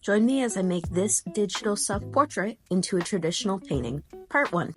Join me as I make this digital self-portrait into a traditional painting. Part 1.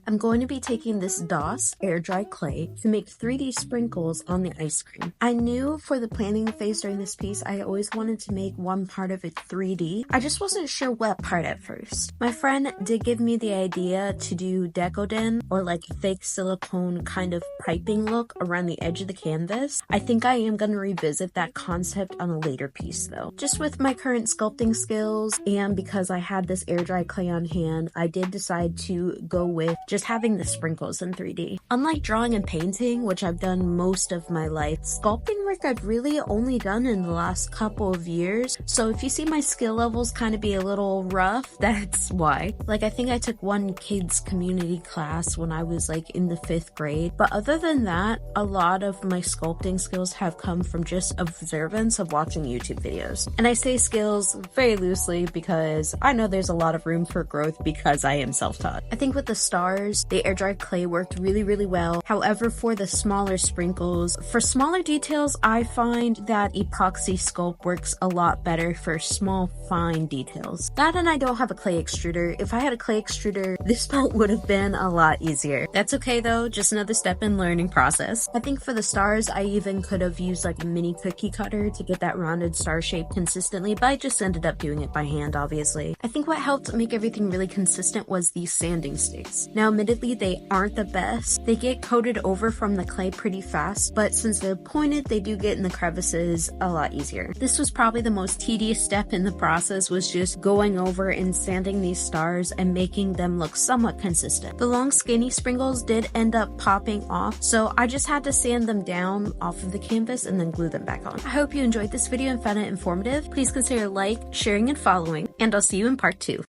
I'm going to be taking this DOS air dry clay to make 3D sprinkles on the ice cream. I knew for the planning phase during this piece, I always wanted to make one part of it 3D. I just wasn't sure what part at first. My friend did give me the idea to do Decoden, or like a fake silicone kind of piping look around the edge of the canvas. I think I am going to revisit that concept on a later piece though. Just with my current sculpting skills and because I had this air dry clay on hand, I did decide to go with just having the sprinkles in 3D. Unlike drawing and painting, which I've done most of my life, sculpting work I've really only done in the last couple of years. So if you see my skill levels kind of be a little rough, that's why. Like I think I took one kids community class when I was like in the 5th grade. But other than that, a lot of my sculpting skills have come from just observance of watching YouTube videos. And I say skills very loosely because I know there's a lot of room for growth because I am self-taught. I think with the stars, the air dry clay worked really well. However, for the smaller sprinkles, for smaller details, I find that epoxy sculpt works a lot better for small, fine details. That and I don't have a clay extruder. If I had a clay extruder, this part would have been a lot easier. That's okay though, just another step in learning process. I think for the stars, I even could have used like a mini cookie cutter to get that rounded star shape consistently, but I just ended up doing it by hand, obviously. I think what helped make everything really consistent was these sanding sticks. Now, admittedly, they aren't the best. They get coated over from the clay pretty fast, but since they're pointed, they do get in the crevices a lot easier. This was probably the most tedious step in the process, was just going over and sanding these stars and making them look somewhat consistent. The long skinny sprinkles did end up popping off, so I just had to sand them down off of the canvas and then glue them back on. I hope you enjoyed this video and found it informative. Please consider sharing, and following, and I'll see you in part 2.